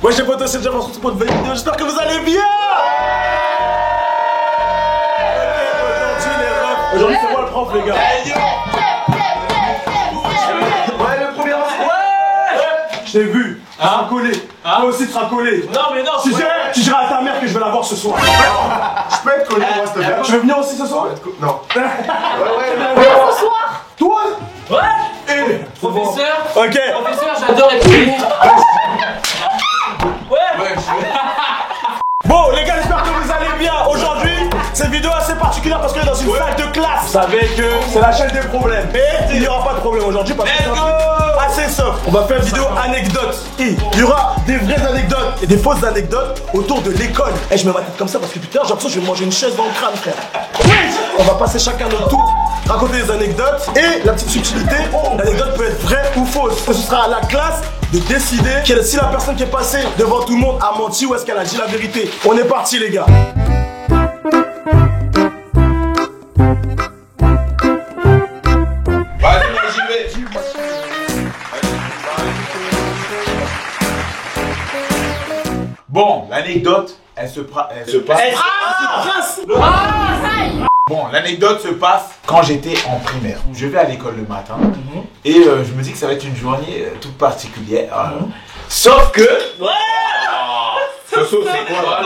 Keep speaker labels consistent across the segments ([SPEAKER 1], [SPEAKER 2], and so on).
[SPEAKER 1] Moi j'ai voté aussi déjà pour une nouvelle vidéo, j'espère que vous allez bien. Aujourd'hui c'est moi le prof les gars. Ouais le premier ouais. Je t'ai vu, tu seras collé. Toi aussi tu seras collé.
[SPEAKER 2] Non mais non.
[SPEAKER 1] Tu diras à ta mère que je vais la voir ce soir.
[SPEAKER 3] Je peux être collé moi s'il te plaît.
[SPEAKER 1] Tu veux venir aussi ce soir?
[SPEAKER 3] Non.
[SPEAKER 4] Ce soir.
[SPEAKER 1] Toi?
[SPEAKER 2] Ouais. Professeur.
[SPEAKER 1] Ok.
[SPEAKER 2] Professeur, j'adore être collé. Ouais.
[SPEAKER 1] Bon les gars, j'espère que vous allez bien. Aujourd'hui, cette vidéo est assez particulière parce qu'on est dans une salle de classe. Vous savez que c'est la chaîne des problèmes. Et il n'y aura pas de problème aujourd'hui parce que c'est un truc assez soft. On va faire une vidéo anecdote. Et il y aura des vraies anecdotes et des fausses anecdotes autour de l'école. Et je mets ma tête comme ça parce que putain, j'ai l'impression que je vais me manger une chaise dans le crâne, frère. On va passer chacun notre tour, raconter des anecdotes. Et la petite subtilité, l'anecdote peut être vraie ou fausse. Ce sera à la classe de décider si la personne qui est passée devant tout le monde a menti ou est-ce qu'elle a dit la vérité. On est parti les gars.
[SPEAKER 3] Vas-y, moi j'y vais. Bon, l'anecdote, elle se passe. Bon, l'anecdote se passe quand j'étais en primaire. Je vais à l'école le matin et je me dis que ça va être une journée toute particulière. Sauf que. Soso, c'est quoi?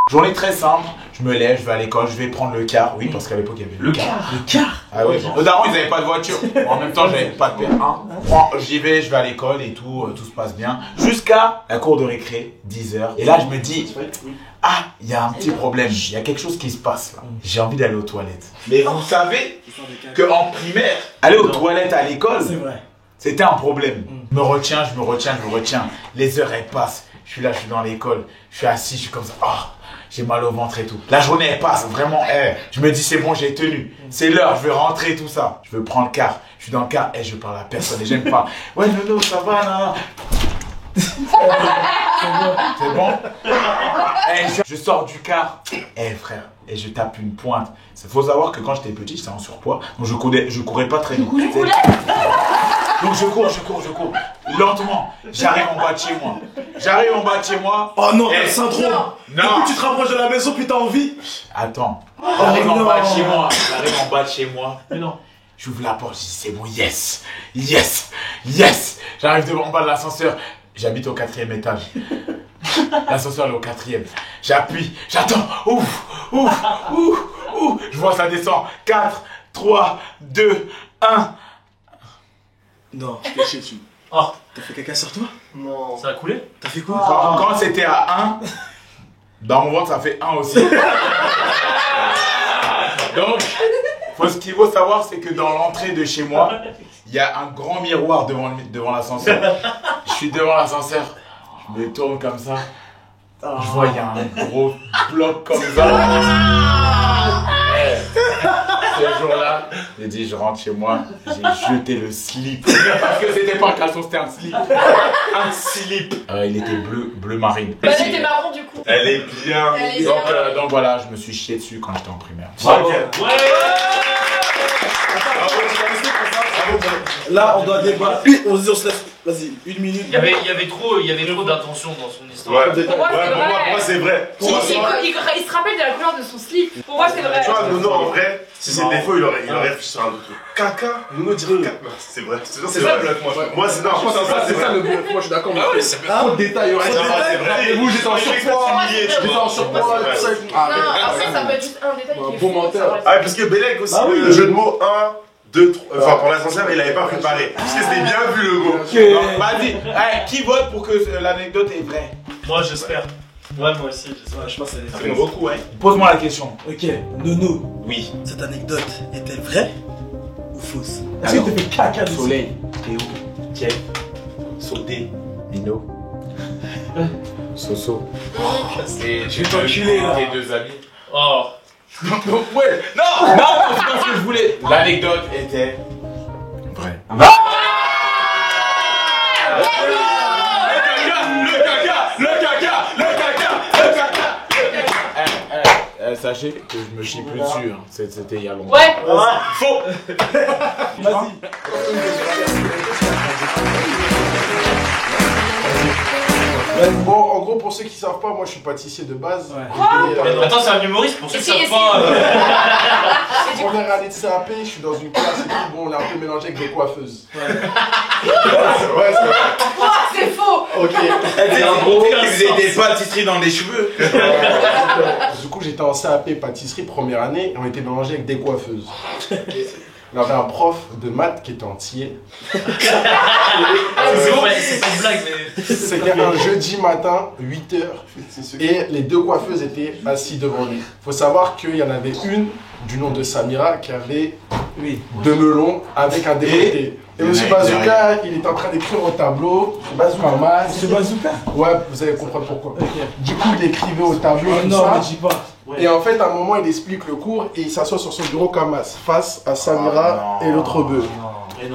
[SPEAKER 3] Journée très simple. Je me lève, je vais à l'école, je vais prendre le car. Oui, parce qu'à l'époque il y avait le car.
[SPEAKER 1] Le car.
[SPEAKER 3] Ah oui, nos darons ils n'avaient pas de voiture. En même temps, j'avais pas de permis. J'y vais, je vais à l'école et tout se passe bien. Jusqu'à la cour de récré, 10h. Et là, je me dis, ah, il y a un petit problème. Il y a quelque chose qui se passe là. J'ai envie d'aller aux toilettes. Mais vous savez qu'en primaire, aller aux toilettes à l'école, c'était un problème. Je me retiens. Les heures, elles passent. Je suis là, je suis dans l'école. Je suis assis, je suis comme ça. Oh, j'ai mal au ventre et tout. La journée, elle passe, vraiment. Je me dis, c'est bon, j'ai tenu. C'est l'heure, je vais rentrer, tout ça. Je veux prendre le car. Je suis dans le car et je parle à personne et j'aime pas. Ouais, Nono, ça va, là. C'est bon? Je sors du car. Frère, et je tape une pointe. Il faut savoir que quand j'étais petit, j'étais en surpoids. Donc je courais pas très vite. Donc je cours. Lentement. J'arrive en bas de chez moi.
[SPEAKER 1] Oh non, t'as le syndrome.
[SPEAKER 3] Non.
[SPEAKER 1] Du coup, tu te rapproches de la maison puis t'as envie.
[SPEAKER 3] Attends. J'arrive en bas de chez moi.
[SPEAKER 2] Mais non.
[SPEAKER 3] J'ouvre la porte, je dis c'est bon, yes. J'arrive devant en bas de l'ascenseur. J'habite au 4e étage. L'ascenseur est au 4e. J'appuie, j'attends. Ouf. Je vois ça descend. 4, 3, 2, 1.
[SPEAKER 1] Non, t'es chié dessus.
[SPEAKER 2] Oh.
[SPEAKER 1] T'as fait caca sur toi?
[SPEAKER 2] Non. Ça a coulé?
[SPEAKER 1] T'as fait quoi?
[SPEAKER 3] Quand c'était à 1, dans mon ventre ça fait 1 aussi. Donc, ce qu'il faut savoir, c'est que dans l'entrée de chez moi, il y a un grand miroir devant l'ascenseur. Je suis devant l'ascenseur, je me tourne comme ça. Je vois, il y a un gros bloc comme ça. Ce jour-là, j'ai dit, je rentre chez moi, j'ai jeté le slip. Parce que c'était pas un caleçon, c'était un slip. Un slip. Il était bleu marine.
[SPEAKER 4] Bah, elle était marron du coup.
[SPEAKER 3] Elle est bien.
[SPEAKER 4] Elle est bien.
[SPEAKER 3] Donc voilà, je me suis chié dessus quand j'étais en primaire.
[SPEAKER 2] Bravo.
[SPEAKER 1] Là, on doit débattre. On se laisse. Vas-y, 1 minute.
[SPEAKER 2] Il y avait trop d'intention dans son histoire.
[SPEAKER 4] Pour moi, c'est vrai.
[SPEAKER 3] Pour moi, c'est vrai.
[SPEAKER 4] Il se rappelle de la couleur de son slip. Pour moi, c'est vrai.
[SPEAKER 5] Tu vois, Nono, en vrai, si c'est défaut, il aurait réfléchi sur un autre truc. Caca, Nono dirait caca. C'est vrai, c'est ça le bluff, moi. Moi, c'est non, c'est ça le bluff. Moi, je suis d'accord. Ah ouais, c'est trop de détails. Ouais, c'est vrai. Et vous, j'étais en surpoids. J'étais en surpoids.
[SPEAKER 4] Après, ça peut être juste un détail qui est
[SPEAKER 5] bon menteur. Ah, parce que Bélec aussi, le jeu de mots 1, 2, 3. Enfin, pour l'ascenseur, il avait pas préparé. Parce que c'était bien vu le mot.
[SPEAKER 3] Vas-y, qui vote pour que l'anecdote est vraie?
[SPEAKER 2] Moi j'espère. Ouais, moi aussi, j'espère.
[SPEAKER 1] Je pense que
[SPEAKER 3] Ça fait beaucoup, hein. Pose-moi la question.
[SPEAKER 1] Ok, Nono,
[SPEAKER 3] Oui.
[SPEAKER 1] cette anecdote est-elle vraie ou fausse? Est-ce que t'as fait caca dessus?
[SPEAKER 3] Soleil, Théo, Kiev, Sauté, Nino, Soso.
[SPEAKER 1] Je vais t'enculer là.
[SPEAKER 3] Tes 2 amis.
[SPEAKER 2] Oh.
[SPEAKER 3] Ouais. Non, c'est pas ce que je voulais. L'anecdote était vraie. Sachez que je me chie plus dessus, hein. C'était il y a longtemps.
[SPEAKER 4] Ouais.
[SPEAKER 3] Faux.
[SPEAKER 1] Vas-y.
[SPEAKER 5] Bon, en gros, pour ceux qui savent pas, moi je suis pâtissier de base.
[SPEAKER 2] Attends, c'est un humoriste pour ceux qui savent pas.
[SPEAKER 5] Première année de CAP, je suis dans une classe et tout. Bon, on est un peu mélangé avec des coiffeuses.
[SPEAKER 4] C'est faux.
[SPEAKER 5] Ok.
[SPEAKER 3] En gros, ils faisaient des pâtisseries dans les cheveux.
[SPEAKER 5] Du coup, j'étais en CAP pâtisserie première année et on était mélangé avec des coiffeuses. On avait un prof de maths qui était entier.
[SPEAKER 2] C'est pas une blague, mais.
[SPEAKER 5] C'était un jeudi matin, 8h. Et les deux coiffeuses étaient assises devant lui. Faut savoir qu'il y en avait une du nom de Samira qui avait deux melons avec un décolleté. Et M. Bazooka, il est en train d'écrire au tableau. Bazooka.
[SPEAKER 1] C'est Bazooka?
[SPEAKER 5] Ouais, vous allez comprendre pourquoi. Du coup, il écrivait au tableau.
[SPEAKER 1] Oh
[SPEAKER 5] tout
[SPEAKER 1] non,
[SPEAKER 5] ça.
[SPEAKER 1] mais dis pas.
[SPEAKER 5] Et en fait, à un moment, il explique le cours et il s'assoit sur son bureau comme as, face à Samira et l'autre bœuf.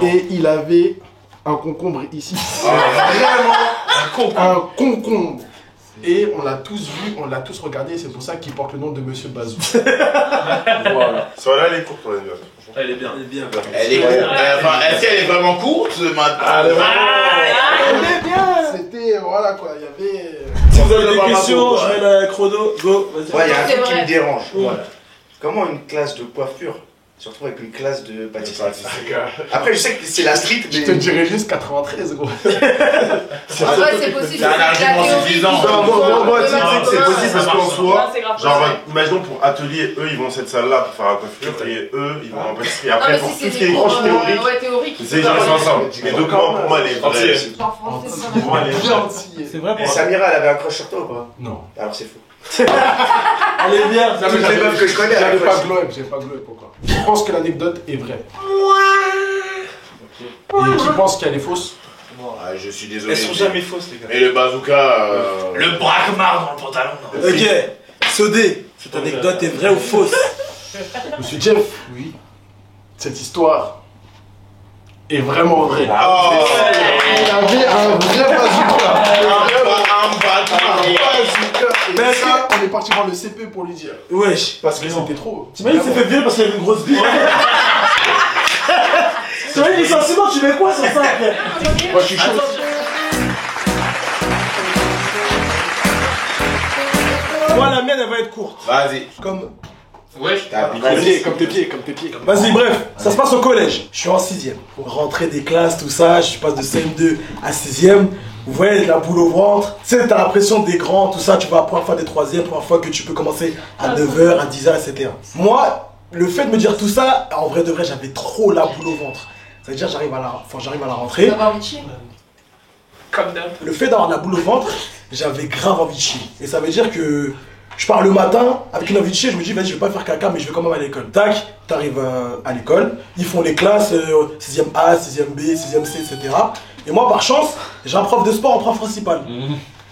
[SPEAKER 5] Et il avait un concombre ici. Vraiment un concombre. Et on l'a tous vu, on l'a tous regardé, c'est pour ça qu'il porte le nom de Monsieur Bazou.
[SPEAKER 6] Voilà. Celle-là, elle est courte, on est
[SPEAKER 2] Elle est bien.
[SPEAKER 3] Elle est courte. Enfin, est-ce qu'elle est vraiment courte maintenant?
[SPEAKER 5] Elle est bien. C'était, voilà quoi, il y avait...
[SPEAKER 1] Si vous avez des questions, je mets la chrono, go, vas-y.
[SPEAKER 7] Ouais, il y a un
[SPEAKER 4] C'est
[SPEAKER 7] truc qui
[SPEAKER 4] vrai.
[SPEAKER 7] me dérange. Voilà. Comment une classe de coiffure se retrouve avec une classe de pâtisserie? Après, je sais que c'est la street,
[SPEAKER 5] Je te
[SPEAKER 7] mais.
[SPEAKER 5] dirais juste 93, gros.
[SPEAKER 4] En vrai, c'est possible.
[SPEAKER 3] C'est un argument suffisant.
[SPEAKER 6] Moi, tu sais que c'est possible parce qu'en soi,
[SPEAKER 4] C'est grave.
[SPEAKER 6] genre, imaginons pour atelier, eux ils vont dans cette salle là pour faire la coiffure et eux ils vont en pâtisserie.
[SPEAKER 4] Non,
[SPEAKER 6] Après,
[SPEAKER 4] mais
[SPEAKER 6] pour
[SPEAKER 4] si
[SPEAKER 6] tout
[SPEAKER 4] c'est
[SPEAKER 6] ce qui est
[SPEAKER 4] des cours
[SPEAKER 6] proche théorique,
[SPEAKER 4] ouais, théorique.
[SPEAKER 6] c'est ils restent ensemble. Et donc, pour moi, les vrais.
[SPEAKER 4] Genre français,
[SPEAKER 6] Pour moi, les vrais.
[SPEAKER 5] Gentil.
[SPEAKER 1] C'est vrai
[SPEAKER 7] Et
[SPEAKER 1] pour
[SPEAKER 7] Samira, elle avait un crush sur toi ou pas?
[SPEAKER 5] Non.
[SPEAKER 7] Alors c'est faux.
[SPEAKER 1] Elle est bien.
[SPEAKER 7] Toutes les meufs que je connais,
[SPEAKER 5] J'avais
[SPEAKER 7] elle
[SPEAKER 5] pas
[SPEAKER 7] crush.
[SPEAKER 5] glow up, j'ai pas glow up encore. Je pense que l'anecdote est vraie. Et qui pense qu'elle est fausse?
[SPEAKER 3] Ah, je suis désolé.
[SPEAKER 2] Elles sont jamais fausses, les gars.
[SPEAKER 3] Et le bazooka.
[SPEAKER 2] Le braquemar dans le pantalon. non.
[SPEAKER 1] Ok, Sodé, cette anecdote est vraie ou fausse?
[SPEAKER 5] Monsieur Jeff, oui. Cette histoire est vraiment vraie.
[SPEAKER 3] Oh,
[SPEAKER 5] Il avait un vrai bazooka.
[SPEAKER 1] Mais
[SPEAKER 5] Et ça, on est parti voir le CP pour lui dire.
[SPEAKER 1] Wesh.
[SPEAKER 5] Parce que c'était trop.
[SPEAKER 1] T'imagines, il s'est fait virer parce qu'il avait une grosse bille. T'imagines, licenciement, tu mets quoi sur ça après?
[SPEAKER 5] Moi, je suis chaud.
[SPEAKER 1] Moi, la mienne, elle va être courte.
[SPEAKER 3] Vas-y.
[SPEAKER 1] Comme.
[SPEAKER 2] Wesh.
[SPEAKER 5] Comme tes pieds, comme tes pieds.
[SPEAKER 1] Vas-y, bref, ça se passe au collège. Je suis en 6ème. Rentrée des classes, tout ça, je passe de CM2 à 6ème. Vous voyez, la boule au ventre. Tu sais, t'as l'impression des grands, tout ça. Tu vas la première fois des 3ème, première fois que tu peux commencer à 9h, à 10h, etc. Moi, le fait de me dire tout ça, en vrai de vrai, j'avais trop la boule au ventre. Ça veut dire, j'arrive à la rentrée.
[SPEAKER 4] D'avoir Vichy. Comme d'hab.
[SPEAKER 1] Le fait d'avoir la boule au ventre, j'avais grave envie de chier. Et ça veut dire que je pars le matin avec une envie de chier, je me dis vas-y, je vais pas faire caca, mais je vais quand même à l'école. Tac, t'arrives à l'école, ils font les classes 6ème A, 6ème B, 6ème C, etc. Et moi, par chance, j'ai un prof de sport en prof principal.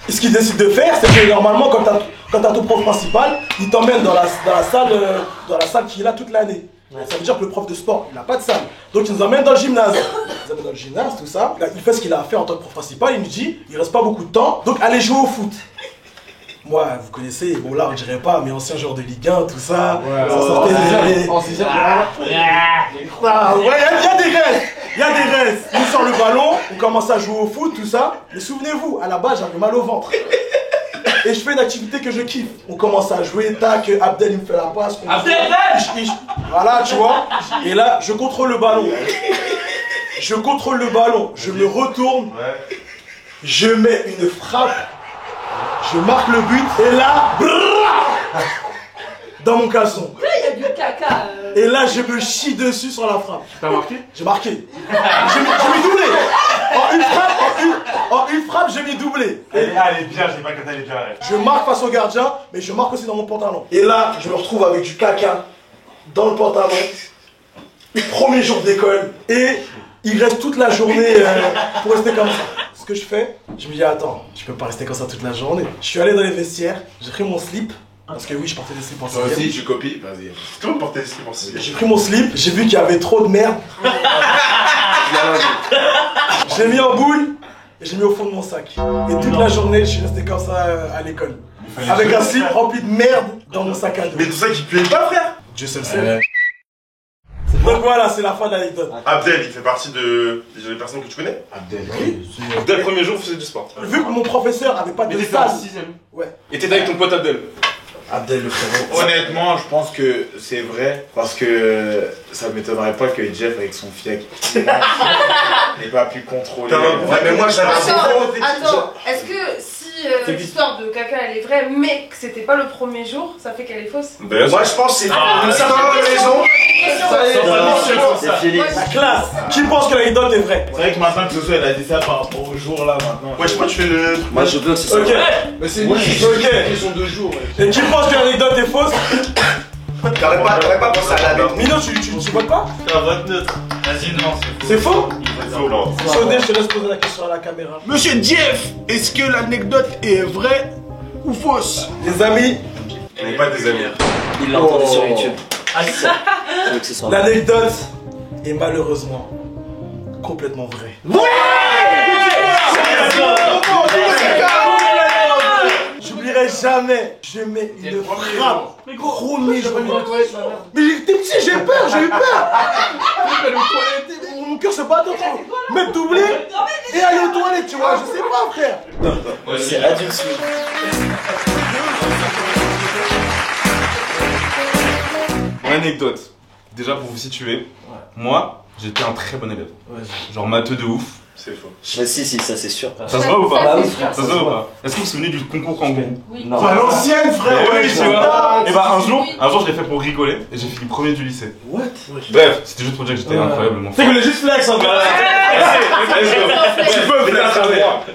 [SPEAKER 1] Et ce qu'il décide de faire, c'est que normalement, quand t'as ton prof principal, il t'emmène dans la salle qui est là toute l'année. Ça veut dire que le prof de sport, il n'a pas de salle. Donc il nous emmène dans le gymnase. Il nous emmène dans le gymnase, tout ça. Là, il fait ce qu'il a à faire en tant que prof principal. Il nous dit, il reste pas beaucoup de temps, donc allez jouer au foot. Moi, vous connaissez, bon là on dirait pas, mais ancien joueur de Ligue 1, tout ça. Ça sortait des...
[SPEAKER 5] En 6ème,
[SPEAKER 1] Ah ouais, il y a des restes. Il y a des restes. On sort le ballon, on commence à jouer au foot, tout ça. Mais souvenez-vous, à la base, j'avais mal au ventre. Et je fais une activité que je kiffe. On commence à jouer, tac, Abdel il me fait la passe.
[SPEAKER 2] Abdel
[SPEAKER 1] Voilà, tu vois. Et là, je contrôle le ballon. Je contrôle le ballon. Je me retourne. Je mets une frappe. Je marque le but. Et là, brrr, dans mon caleçon.
[SPEAKER 4] Là, il y a du caca.
[SPEAKER 1] Et là, je me chie dessus sur la frappe.
[SPEAKER 5] T'as marqué?
[SPEAKER 1] J'ai marqué. J'ai mis doublé. En une frappe, j'ai mis doublé.
[SPEAKER 6] Elle est bien, je sais pas quand elle est bien.
[SPEAKER 1] Je marque face au gardien, mais je marque aussi dans mon pantalon. Et là, je me retrouve avec du caca dans le pantalon. Premier jour d'école. Et il reste toute la journée pour rester comme ça. Ce que je fais, je me dis attends, je peux pas rester comme ça toute la journée. Je suis allé dans les vestiaires, j'ai pris mon slip. Parce que oui, je portais des slips en
[SPEAKER 3] Toi
[SPEAKER 1] 6ème.
[SPEAKER 3] aussi, tu copies? Vas-y.
[SPEAKER 6] Tout le monde portait ce qu'il pensait.
[SPEAKER 1] J'ai pris mon slip, j'ai vu qu'il y avait trop de merde. J'ai mis en boule et j'ai mis au fond de mon sac. Et toute la journée, je suis resté comme ça à l'école. Avec un slip rempli de merde dans mon sac à dos.
[SPEAKER 6] Mais tout ça qui puait pas, frère.
[SPEAKER 1] Dieu seul sait. Donc voilà, c'est la fin de l'anecdote.
[SPEAKER 6] Abdel, il fait partie des personnes que tu connais?
[SPEAKER 3] Abdel.
[SPEAKER 5] Dès le premier jour, vous faisiez du sport.
[SPEAKER 1] Vu que mon professeur avait pas de salle. Ouais.
[SPEAKER 5] Et t'étais avec ton pote Abdel.
[SPEAKER 7] Abdel le frérot. Honnêtement, je pense que c'est vrai parce que ça m'étonnerait pas que Jeff avec son fiac n'ait pas pu contrôler.
[SPEAKER 6] Ouais, mais moi j'avais
[SPEAKER 4] Attends, est-ce que si l'histoire de caca elle est vraie mais que c'était pas le premier jour, ça fait qu'elle est fausse?
[SPEAKER 6] Moi je pense que c'est
[SPEAKER 1] La classe. Qui pense que l'anecdote est vraie?
[SPEAKER 3] C'est vrai que maintenant que Soso elle a dit ça par rapport au jour là maintenant.
[SPEAKER 6] Ouais, je crois que tu fais le.
[SPEAKER 7] Moi je veux que c'est ça.
[SPEAKER 1] Ok.
[SPEAKER 5] Mais c'est
[SPEAKER 1] Ok.
[SPEAKER 5] question de jours.
[SPEAKER 1] Et qui pense que l'anecdote est fausse?
[SPEAKER 7] T'aurais pas pensé à la bête.
[SPEAKER 1] Mino, tu votes pas?
[SPEAKER 2] C'est un vote neutre. Vas-y, non,
[SPEAKER 1] C'est faux?
[SPEAKER 6] C'est faux, non.
[SPEAKER 1] Sodé, je te laisse poser la question à la caméra.
[SPEAKER 5] Monsieur Jeff, est-ce que l'anecdote est vraie ou fausse?
[SPEAKER 1] Les amis,
[SPEAKER 6] On n'est pas des amis.
[SPEAKER 8] Il l'a entendu sur YouTube.
[SPEAKER 2] Ah, c'est ça.
[SPEAKER 8] Je veux que ce soit vrai.
[SPEAKER 1] l'anecdote est malheureusement complètement vraie. J'oublierai jamais, je mets une frappe. Premier jour. Mais j'étais petit, j'ai eu peur. Mon cœur se bat trop. Mettre doublé et aller aux toilettes, tu vois, je sais pas, frère.
[SPEAKER 8] C'est adulte suite.
[SPEAKER 5] Mon anecdote. Déjà pour vous situer, moi j'étais un très bon élève. Genre matheux de ouf.
[SPEAKER 6] C'est faux.
[SPEAKER 8] Mais si, ça c'est sûr.
[SPEAKER 5] Ça se voit ou pas?
[SPEAKER 8] Bah oui,
[SPEAKER 5] Ça se voit ou pas? Est-ce que vous vous souvenez du concours Kangoo?
[SPEAKER 4] Oui.
[SPEAKER 8] Non.
[SPEAKER 1] À l'ancienne, frère.
[SPEAKER 5] Oui, tu vois. Et bah un jour
[SPEAKER 4] Oui.
[SPEAKER 5] je l'ai fait pour rigoler et j'ai fini premier du lycée.
[SPEAKER 8] What?
[SPEAKER 5] Bref, c'était juste pour dire que j'étais incroyablement
[SPEAKER 1] C'est que le juste flex en vrai.
[SPEAKER 5] Tu peux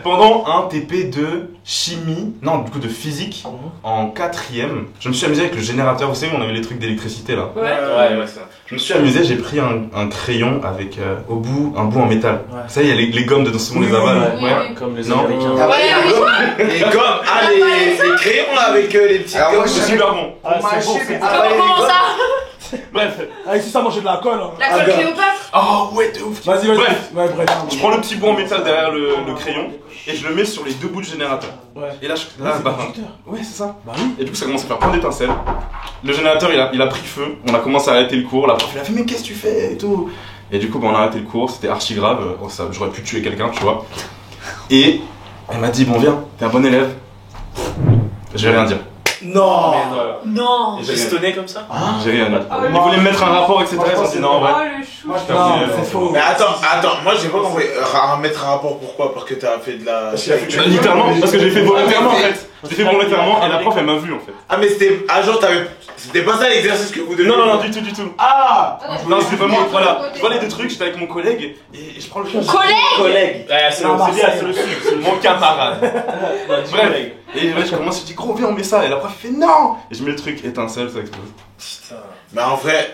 [SPEAKER 5] pendant un TP de chimie, non du coup de physique, en 4ème, je me suis amusé avec le générateur, vous savez on avait les trucs d'électricité là.
[SPEAKER 4] Ouais.
[SPEAKER 5] Ouais, ça. Je me suis amusé, j'ai pris un crayon avec au bout un bout en métal. Vous savez, il y a les gommes dedans, c'est bon, les avales.
[SPEAKER 4] Oui, oui.
[SPEAKER 8] Comme les
[SPEAKER 5] Non.
[SPEAKER 8] Américains.
[SPEAKER 7] Les gommes, les crayons là avec les petites
[SPEAKER 6] Alors, moi,
[SPEAKER 7] gommes.
[SPEAKER 5] C'est super bon.
[SPEAKER 4] Comment ça?
[SPEAKER 5] Bref,
[SPEAKER 1] Avec ça, manger de la colle. Hein.
[SPEAKER 4] La colle Cléopâtre?
[SPEAKER 5] oh ouais de ouf.
[SPEAKER 1] Vas-y.
[SPEAKER 5] Bref.
[SPEAKER 1] Ouais, bref.
[SPEAKER 5] Je prends le petit bout en métal derrière le crayon et je le mets sur les deux bouts du générateur.
[SPEAKER 1] Ouais.
[SPEAKER 5] Et là, bah, ouais, c'est ça.
[SPEAKER 1] Bah oui.
[SPEAKER 5] Et du coup, ça commence à faire plein d'étincelles. Le générateur, il a pris feu. On a commencé à arrêter le cours. La prof, elle a fait, mais qu'est-ce que tu fais et tout. Et du coup, bah, on a arrêté le cours. C'était archi grave. Oh, ça, j'aurais pu tuer quelqu'un, tu vois. Et elle m'a dit, bon, viens, t'es un bon élève. Je vais rien dire.
[SPEAKER 1] Non.
[SPEAKER 4] Non.
[SPEAKER 5] Et j'ai rien,
[SPEAKER 2] Pistonné comme ça?
[SPEAKER 5] j'ai rien dit.
[SPEAKER 4] Ah,
[SPEAKER 5] Ils voulaient me mettre un rapport, etc. Ils ont dit, non, en vrai.
[SPEAKER 4] Oh le chou.
[SPEAKER 1] Non, c'est faux.
[SPEAKER 7] Mais attends, moi j'ai pas compris. Mettre un rapport pourquoi? Parce que t'as fait de la.
[SPEAKER 5] Bah, littéralement, parce que j'ai fait volontairement en fait. J'ai fait volontairement et la prof elle m'a vu en fait.
[SPEAKER 7] Ah, mais c'était. Ah, genre c'était pas ça l'exercice que vous deviez.
[SPEAKER 5] Non, du tout.
[SPEAKER 7] Ah!
[SPEAKER 5] Non, c'était pas moi, voilà. Je volais des trucs, j'étais avec mon collègue et je prends le
[SPEAKER 4] Collègue.
[SPEAKER 5] C'est mon camarade. Bref. Et là, je commence, je dis gros, viens, on met ça. Et la prof fait non. Et je mets le truc, étincelle, ça explose.
[SPEAKER 7] Mais en vrai,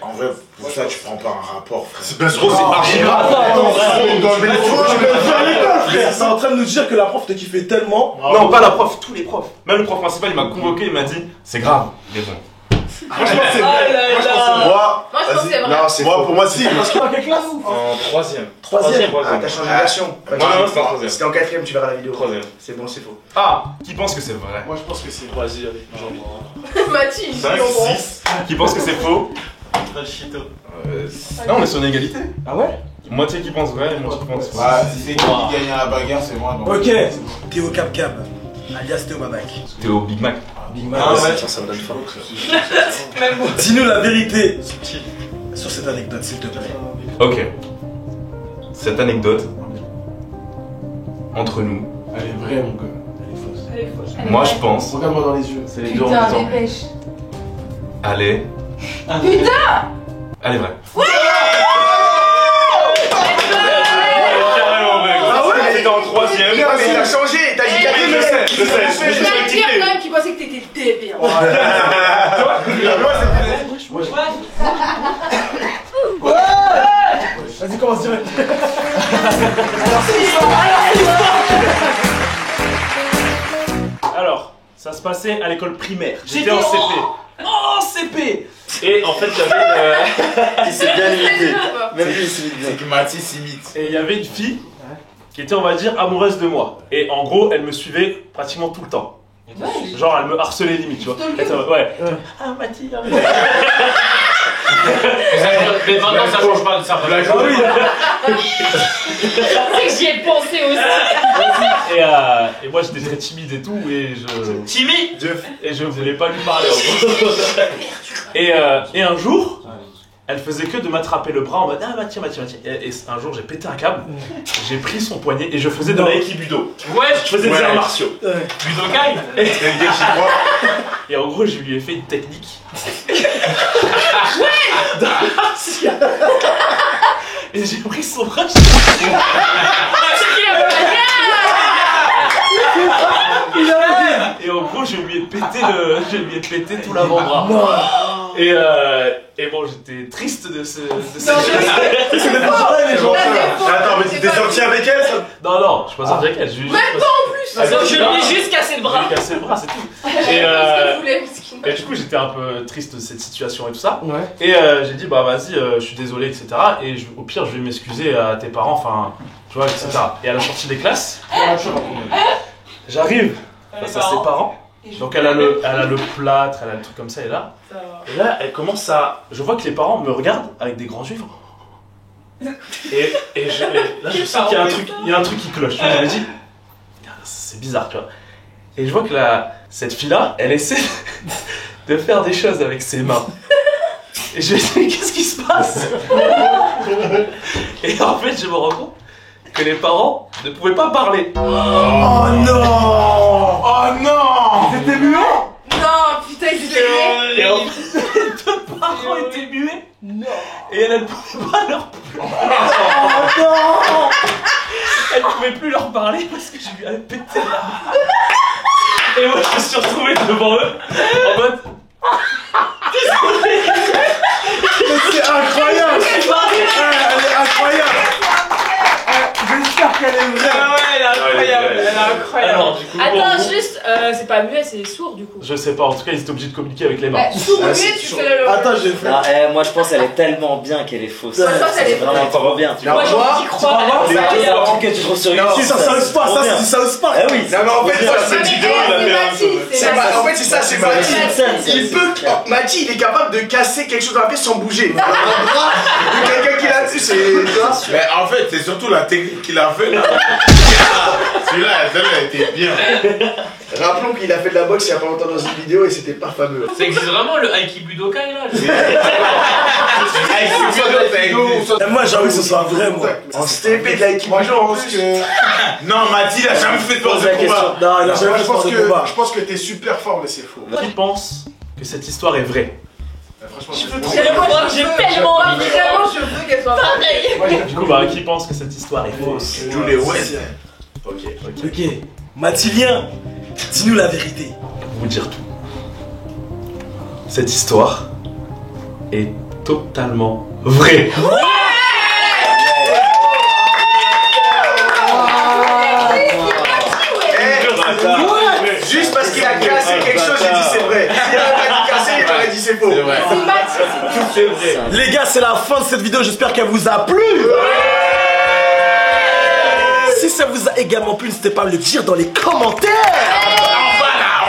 [SPEAKER 7] pour ça tu prends pas un rapport, frère.
[SPEAKER 6] C'est pas trop, c'est archi
[SPEAKER 1] Attends,
[SPEAKER 6] grave.
[SPEAKER 1] c'est en train de nous dire que la prof te kiffait tellement.
[SPEAKER 5] Non, pas la prof, tous les profs. Même le prof principal, il m'a convoqué, il m'a dit c'est grave. Mais bon.
[SPEAKER 6] Franchement, c'est vrai.
[SPEAKER 4] Moi, je pense que c'est vrai.
[SPEAKER 6] Non, c'est moi, pour moi, si.
[SPEAKER 1] Parce que dans quelle classe?
[SPEAKER 2] En 3ème.
[SPEAKER 1] Troisième.
[SPEAKER 7] Ah, t'as changé de version.
[SPEAKER 5] Non, c'était en troisième.
[SPEAKER 7] C'était en 4ème, tu verras la vidéo.
[SPEAKER 5] 3ème.
[SPEAKER 7] C'est bon, c'est faux.
[SPEAKER 5] Ah, qui pense que c'est vrai?
[SPEAKER 2] Moi, je pense que c'est. Vas-y, allez.
[SPEAKER 4] Mathis,
[SPEAKER 5] 5, 6. Qui pense que c'est faux?
[SPEAKER 2] Chito.
[SPEAKER 5] Non, on est sur une égalité.
[SPEAKER 1] Ah ouais?
[SPEAKER 5] Moitié qui pense vrai, moitié qui pense faux.
[SPEAKER 3] Bah, si c'est qui gagne à la bagarre, c'est moi. Donc.
[SPEAKER 1] Ok. Théo Cap alias Théo Babac.
[SPEAKER 5] T'es au Big Mac.
[SPEAKER 1] Big Mac.
[SPEAKER 5] Ah ouais.
[SPEAKER 8] Tiens, ça me donne faim.
[SPEAKER 1] Dis-nous la vérité sur cette anecdote, s'il te plaît.
[SPEAKER 5] Ok. Cette anecdote, entre nous,
[SPEAKER 9] Elle est vraie, mon gars. Elle est fausse.
[SPEAKER 4] Elle est fausse.
[SPEAKER 5] moi je pense,
[SPEAKER 9] Regarde-moi dans les yeux.
[SPEAKER 5] c'est les deux en
[SPEAKER 4] Putain,
[SPEAKER 5] même temps.
[SPEAKER 4] dépêche.
[SPEAKER 5] Allez.
[SPEAKER 4] Putain.
[SPEAKER 5] Elle est vraie.
[SPEAKER 1] Ah ouais?
[SPEAKER 5] C'était en 3ème.
[SPEAKER 7] Non, mais t'as changé, t'as dit 4ème.
[SPEAKER 5] Je sais.
[SPEAKER 4] Je vais dire quand même qu'il pensait que t'étais débile.
[SPEAKER 1] Vas-y, commence direct.
[SPEAKER 10] Alors, ça se passait à l'école primaire. J'étais en CP.
[SPEAKER 1] Oh, CP.
[SPEAKER 10] Et en fait, j'avais
[SPEAKER 8] Il s'est bien limité.
[SPEAKER 4] Pas.
[SPEAKER 8] Même lui, il s'imite bien.
[SPEAKER 7] C'est que Mathis imite.
[SPEAKER 10] et il y avait une fille qui était, on va dire, amoureuse de moi. Et en gros, elle me suivait pratiquement tout le temps. Genre, elle me harcelait limite, tu vois.
[SPEAKER 4] Stalker.
[SPEAKER 10] Elle était en mode, ouais. Ah, Mathis,
[SPEAKER 11] Mais maintenant ça change pas de ça.
[SPEAKER 12] C'est que j'y ai pensé aussi.
[SPEAKER 10] Et moi j'étais très timide et tout, et je...
[SPEAKER 11] Timide.
[SPEAKER 10] Et je voulais pas lui parler en gros. Et un jour, elle faisait que de m'attraper le bras en mode ah bah tiens. Et un jour j'ai pété un câble, j'ai pris son poignet et je faisais de l'aïkibudo.
[SPEAKER 11] Ouais,
[SPEAKER 10] je faisais des arts martiaux.
[SPEAKER 11] Budokai.
[SPEAKER 10] Et en gros je lui ai fait une technique. Et j'ai pris son bras. Et en gros je lui ai pété tout l'avant-bras. Et bon, j'étais triste de ce.
[SPEAKER 1] Attends, mais t'es sorti avec elle ça?
[SPEAKER 10] Non, je suis pas sorti avec elle.
[SPEAKER 12] Même pas en plus. Je lui ai juste cassé le bras.
[SPEAKER 10] J'ai cassé le bras, c'est tout. Et du coup, j'étais un peu triste de cette situation et tout ça. Et j'ai dit, bah vas-y, je suis désolé, etc. Et au pire, je vais m'excuser à tes parents, enfin, tu vois, etc. Et à la sortie des classes, j'arrive face à ses parents. Donc elle a le plâtre, elle a le truc comme ça, et là, elle commence à... Je vois que les parents me regardent avec des grands yeux. Et là, je sens qu'il y a un truc qui cloche. Je me dis, c'est bizarre, tu vois. Et je vois que cette fille-là, elle essaie de faire des choses avec ses mains. Et je me dis, qu'est-ce qui se passe? Et en fait, je me rends compte que les parents ne pouvaient pas parler.
[SPEAKER 1] Oh non! Oh non!
[SPEAKER 4] C'était muet? Non, putain, ils étaient muets.
[SPEAKER 10] Et en fait, les deux parents étaient muets. Non. Et elle ne pouvait pas leur parler. Oh non! Elle ne pouvait plus leur parler parce que je lui avais pété la... Et moi, je me suis retrouvé devant eux en mode...
[SPEAKER 1] C'est incroyable! Elle est incroyable! J'espère qu'elle est vraie!
[SPEAKER 11] Ah ouais, elle est incroyable! Elle est incroyable!
[SPEAKER 10] Alors, du coup,
[SPEAKER 12] attends, juste, c'est pas muet, c'est sourd du coup.
[SPEAKER 10] Je sais pas, en tout cas, ils étaient obligés de communiquer avec les mains.
[SPEAKER 12] Sourd, muet, tu fais le.
[SPEAKER 1] Attends, j'ai fait.
[SPEAKER 8] Non, moi je pense qu'elle est tellement bien qu'elle est fausse.
[SPEAKER 12] Moi, je pense qu'elle est
[SPEAKER 8] vraiment trop bien.
[SPEAKER 12] Moi, j'ai envie d'y croire.
[SPEAKER 8] C'est un truc que tu trouves sur YouTube.
[SPEAKER 1] Si ça South Park, ça c'est du South Park.
[SPEAKER 8] Ah oui.
[SPEAKER 5] Non mais en fait,
[SPEAKER 6] Cette vidéo, il a fait un peu.
[SPEAKER 5] en fait c'est ça, c'est Mati. Mati, il est capable de casser quelque chose dans la pièce sans bouger. Un bras de quelqu'un qui l'a dessus, c'est.
[SPEAKER 7] Mais en fait, c'est surtout la technique qu'il a fait là. Celui-là, elle était bien.
[SPEAKER 5] Rappelons qu'il a fait de la boxe il y a pas longtemps dans une vidéo et c'était pas fameux.
[SPEAKER 11] Ça existe vraiment le Aikibudokai là?
[SPEAKER 1] Moi j'ai envie que ce soit vrai, moi.
[SPEAKER 5] En STP de l'Aikibudo en plus.
[SPEAKER 7] Non, Mati, il a jamais fait de sport de combat.
[SPEAKER 1] Non, il a jamais fait de sport de combat.
[SPEAKER 5] Je pense que t'es super fort, mais c'est faux.
[SPEAKER 10] Qui pense que cette histoire est vraie?
[SPEAKER 5] Franchement,
[SPEAKER 12] j'ai tellement envie.
[SPEAKER 4] Vraiment, je veux qu'elle soit
[SPEAKER 12] pareil.
[SPEAKER 10] Du coup, bah, qui pense que cette histoire est fausse?
[SPEAKER 7] Tous les ouais.
[SPEAKER 1] Ok. Mathilien, dis-nous la vérité.
[SPEAKER 10] Pour vous dire tout. Cette histoire est totalement vraie.
[SPEAKER 5] juste parce qu'il a cassé quelque chose, j'ai dit c'est vrai. S'il avait pas dit cassé, il aurait dit c'est faux.
[SPEAKER 10] C'est vrai.
[SPEAKER 1] Les gars, c'est la fin de cette vidéo, j'espère qu'elle vous a plu. Si ça vous a également plu, n'hésitez pas à me le dire dans les commentaires.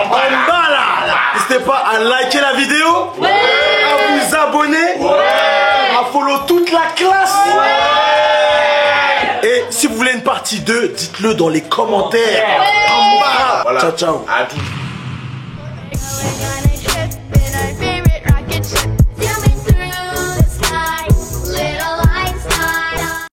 [SPEAKER 1] En bas là. N'hésitez pas à liker la vidéo, à vous abonner, à follow toute la classe. Et si vous voulez une partie 2, dites-le dans les commentaires. En bas.
[SPEAKER 7] Voilà.
[SPEAKER 1] Ciao, ciao.
[SPEAKER 7] À tout.